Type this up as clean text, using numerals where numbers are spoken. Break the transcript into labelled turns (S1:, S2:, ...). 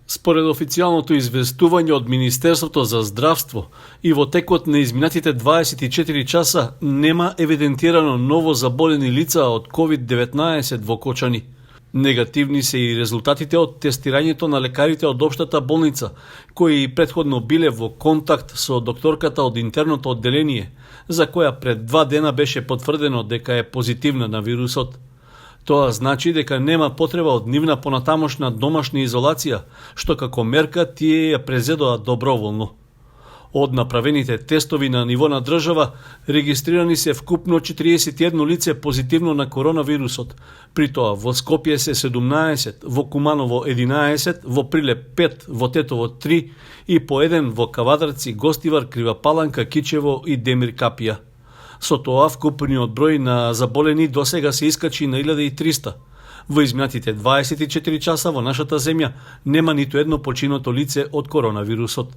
S1: Според официјалното известување од Министерството за здравство, и во текот на изминатите 24 часа нема евидентирано ново заболени лица од COVID-19 во Кочани. Негативни се и резултатите од тестирањето на лекарите од Општата болница, кои претходно биле во контакт со докторката од интерното одделение, за која пред 2 дена беше потврдено дека е позитивна на вирусот. Тоа значи дека нема потреба од нивна понатамошна домашна изолација, што како мерка тие ја презедоа доброволно. Од направените тестови на ниво на држава, регистрирани се вкупно 41 лице позитивно на коронавирусот, при тоа во Скопје се 17, во Куманово 11, во Прилеп 5, во Тетово 3 и по 1 во Кавадарци, Гостивар, Кривапаланка, Кичево и Демир Капија. Со тоа вкупниот број на заболени досега се искачи на 1300. Во изминатите 24 часа во нашата земја нема ниту едно починато лице од коронавирусот.